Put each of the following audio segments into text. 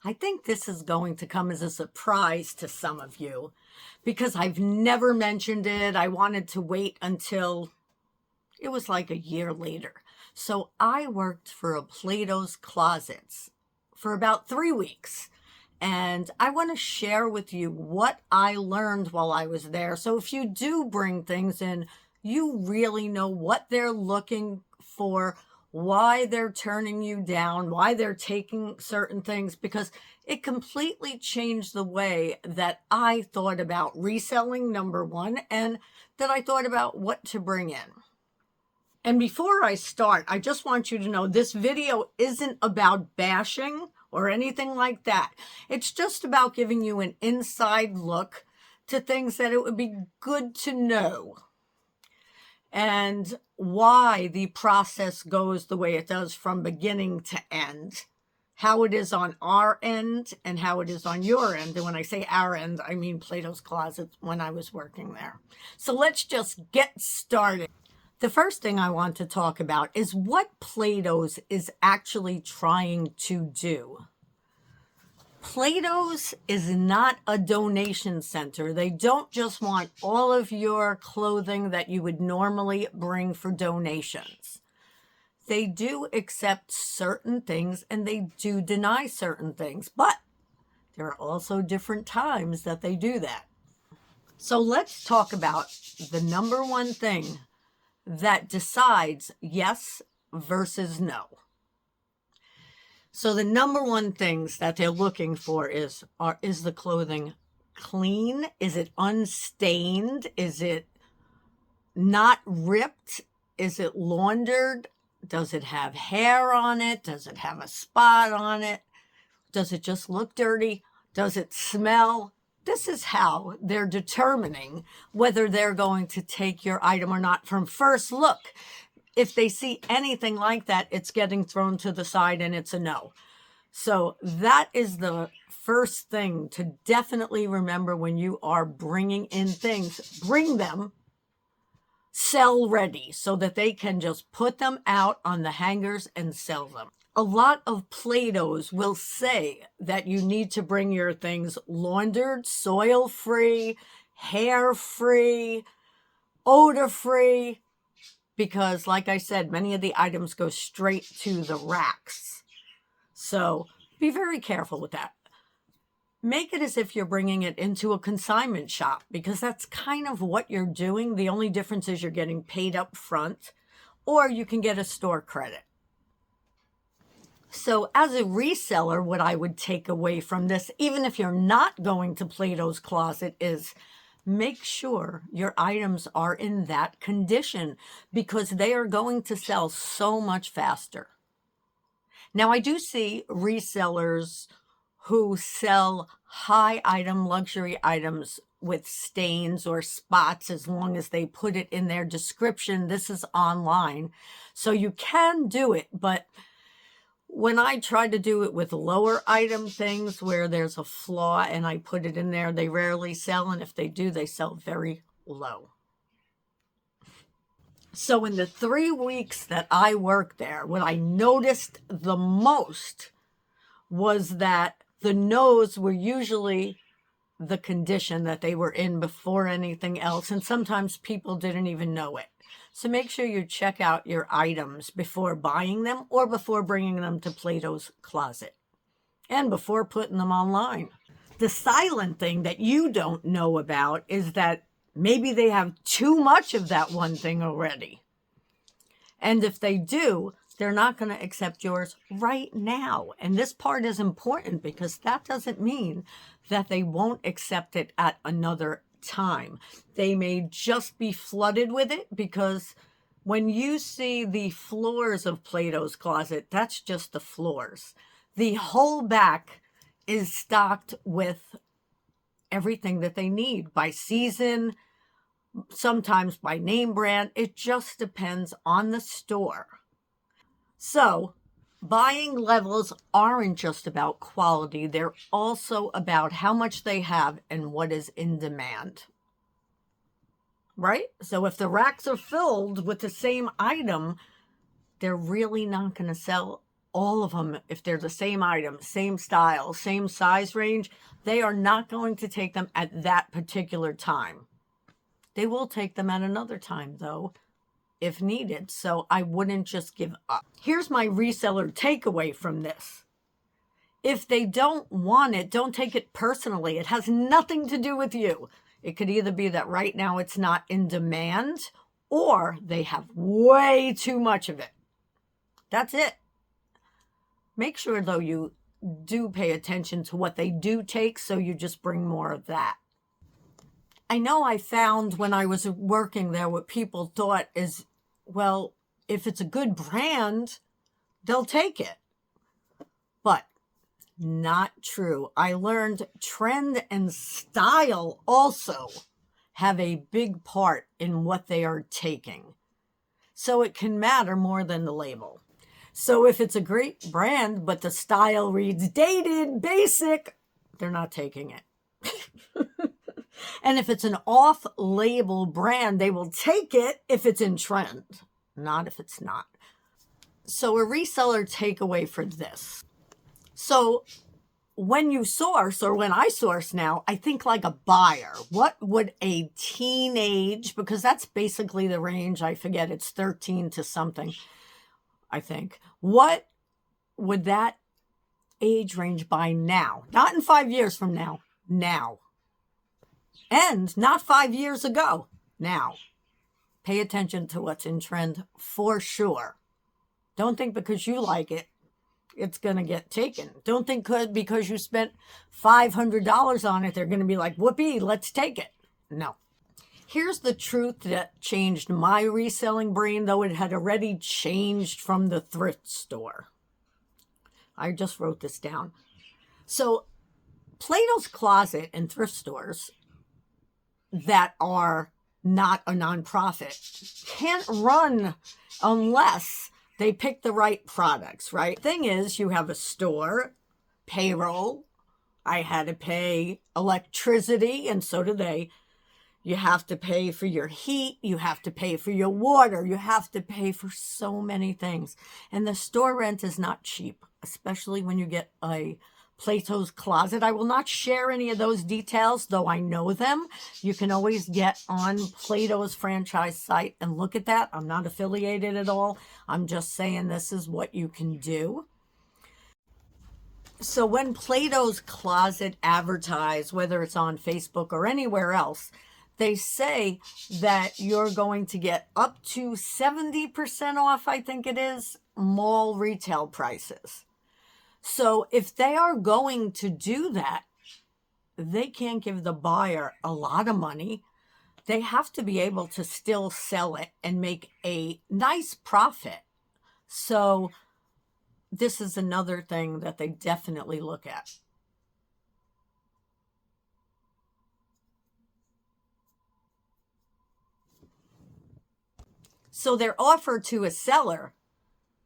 I think this is going to come as a surprise to some of you because I've never mentioned it. I wanted to wait until it was like a year later. So I worked for a Plato's Closets for about 3 weeks. And I want to share with you what I learned while I was there. So if you do bring things in, you really know what they're looking for, why they're turning you down, why they're taking certain things, because it completely changed the way that I thought about reselling, number one, and that I thought about what to bring in. And before I start, I just want you to know this video isn't about bashing or anything like that. It's just about giving you an inside look to things that it would be good to know and why the process goes the way it does from beginning to end, how it is on our end and how it is on your end. And when I say our end, I mean Plato's Closet when I was working there. So let's just get started. The first thing I want to talk about is what Plato's is actually trying to do. Plato's is not a donation center. They don't just want all of your clothing that you would normally bring for donations. They do accept certain things and they do deny certain things, but there are also different times that they do that. So let's talk about the number one thing that decides yes versus no. So the number one things that they're looking for is the clothing clean? Is it unstained? Is it not ripped? Is it laundered? Does it have hair on it? Does it have a spot on it? Does it just look dirty? Does it smell? This is how they're determining whether they're going to take your item or not from first look. If they see anything like that, it's getting thrown to the side and it's a no. So that is the first thing to definitely remember when you are bringing in things. Bring them sell ready so that they can just put them out on the hangers and sell them. A lot of Plato's will say that you need to bring your things laundered, soil-free, hair-free, odor-free, because like I said, many of the items go straight to the racks. So be very careful with that. Make it as if you're bringing it into a consignment shop, because that's kind of what you're doing. The only difference is you're getting paid up front, or you can get a store credit. So as a reseller, what I would take away from this, even if you're not going to Plato's Closet, is make sure your items are in that condition, because they are going to sell so much faster. Now, I do see resellers who sell high item luxury items with stains or spots, as long as they put it in their description. This is online, so you can do it, but when I try to do it with lower item things where there's a flaw and I put it in there, they rarely sell. And if they do, they sell very low. So in the 3 weeks that I worked there, what I noticed the most was that the no's were usually the condition that they were in before anything else. And sometimes people didn't even know it. So make sure you check out your items before buying them or before bringing them to Plato's Closet and before putting them online. The silent thing that you don't know about is that maybe they have too much of that one thing already. And if they do, they're not going to accept yours right now. And this part is important, because that doesn't mean that they won't accept it at another time. They may just be flooded with it, because when you see the floors of Plato's Closet, that's just the floors. The whole back is stocked with everything that they need by season, sometimes by name brand. It just depends on the store. So buying levels aren't just about quality. They're also about how much they have and what is in demand. Right? So if the racks are filled with the same item, they're really not going to sell all of them, if they're the same item, same style, same size range, they are not going to take them at that particular time. They will take them at another time, though, if needed. So I wouldn't just give up. Here's my reseller takeaway from this. If they don't want it, don't take it personally. It has nothing to do with you. It could either be that right now it's not in demand, or they have way too much of it. That's it. Make sure, though, you do pay attention to what they do take, so you just bring more of that. I know I found when I was working there what people thought is, well, if it's a good brand, they'll take it. But not true. I learned trend and style also have a big part in what they are taking. So it can matter more than the label. So if it's a great brand, but the style reads dated, basic, they're not taking it. And if it's an off-label brand, they will take it if it's in trend, not if it's not. So a reseller takeaway for this. So when you source, or when I source now, I think like a buyer. What would a teenage, because that's basically the range, I forget, it's 13 to something, I think. What would that age range buy now? Not in 5 years from now, now. And not 5 years ago, now. Pay attention to what's in trend for sure. Don't think because you like it, it's going to get taken. Don't think because you spent $500 on it, they're going to be like, whoopee, let's take it. No. Here's the truth that changed my reselling brain, though it had already changed from the thrift store. I just wrote this down. So Plato's Closet and thrift stores that are not a nonprofit can't run unless they pick the right products, right? Thing is, you have a store, payroll. I had to pay electricity, and so do they. You have to pay for your heat. You have to pay for your water. You have to pay for so many things. And the store rent is not cheap, especially when you get a Plato's Closet. I will not share any of those details, though I know them. You can always get on Plato's franchise site and look at that. I'm not affiliated at all. I'm just saying this is what you can do. So when Plato's Closet advertise, whether it's on Facebook or anywhere else, they say that you're going to get up to 70% off, I think it is, mall retail prices. So if they are going to do that, they can't give the buyer a lot of money. They have to be able to still sell it and make a nice profit. So this is another thing that they definitely look at. So their offer to a seller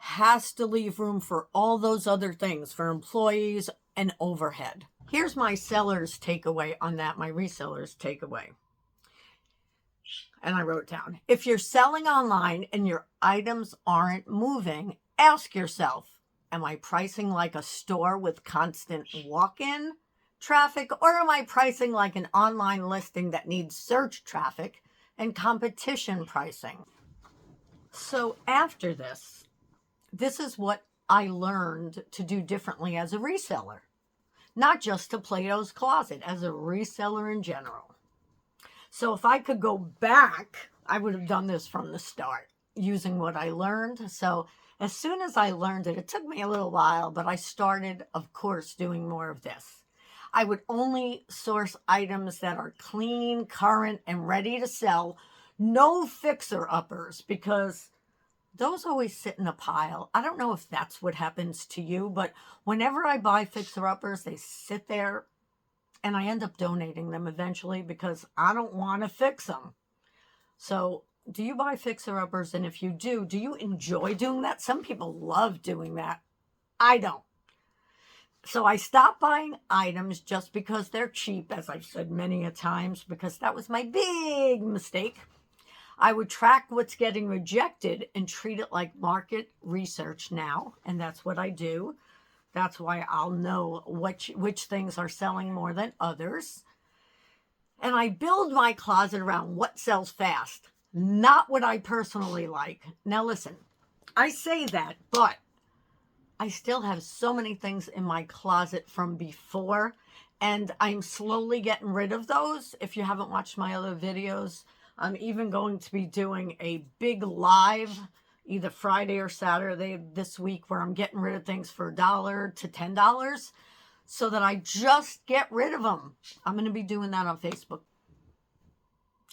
has to leave room for all those other things, for employees and overhead. Here's my seller's takeaway on that, my reseller's takeaway. And I wrote it down. If you're selling online and your items aren't moving, ask yourself, am I pricing like a store with constant walk-in traffic, or am I pricing like an online listing that needs search traffic and competition pricing? So after this is what I learned to do differently as a reseller. Not just to Plato's Closet, as a reseller in general. So if I could go back, I would have done this from the start, using what I learned. So as soon as I learned it, it took me a little while, but I started, of course, doing more of this. I would only source items that are clean, current, and ready to sell. No fixer-uppers, because those always sit in a pile. I don't know if that's what happens to you, but whenever I buy fixer-uppers, they sit there, and I end up donating them eventually because I don't want to fix them. So do you buy fixer-uppers? And if you do you enjoy doing that? Some people love doing that. I don't. So I stopped buying items just because they're cheap, as I've said many a times, because that was my big mistake. I would track what's getting rejected and treat it like market research now. And that's what I do. That's why I'll know which things are selling more than others. And I build my closet around what sells fast, not what I personally like. Now, listen, I say that, but I still have so many things in my closet from before, and I'm slowly getting rid of those. If you haven't watched my other videos, I'm even going to be doing a big live either Friday or Saturday this week where I'm getting rid of things for $1 to $10 so that I just get rid of them. I'm going to be doing that on Facebook.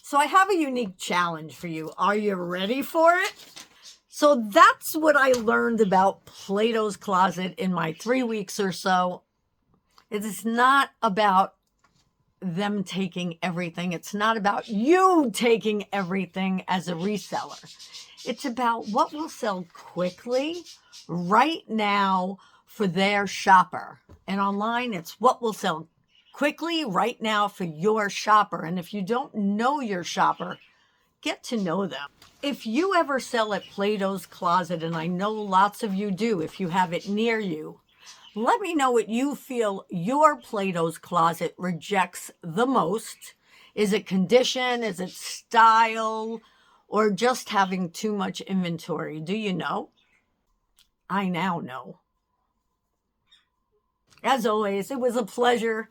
So I have a unique challenge for you. Are you ready for it? So that's what I learned about Plato's Closet in my 3 weeks or so. It is not about them taking everything. It's not about you taking everything as a reseller. It's about what will sell quickly right now for their shopper. And online, it's what will sell quickly right now for your shopper. And if you don't know your shopper, get to know them. If you ever sell at Plato's Closet, and I know lots of you do if you have it near you, let me know what you feel your Plato's Closet rejects the most. Is it condition? Is it style? Or just having too much inventory? Do you know? I now know. As always, it was a pleasure.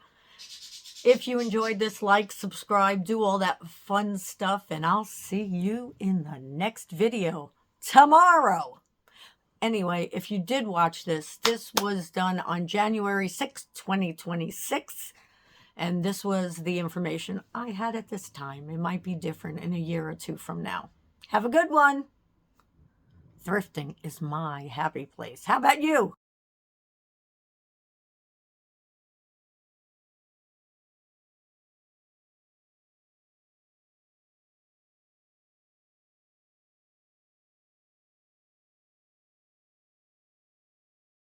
If you enjoyed this, like, subscribe, do all that fun stuff, and I'll see you in the next video tomorrow. Anyway, if you did watch this, this was done on January 6th, 2026, and this was the information I had at this time. It might be different in a year or two from now. Have a good one. Thrifting is my happy place. How about you?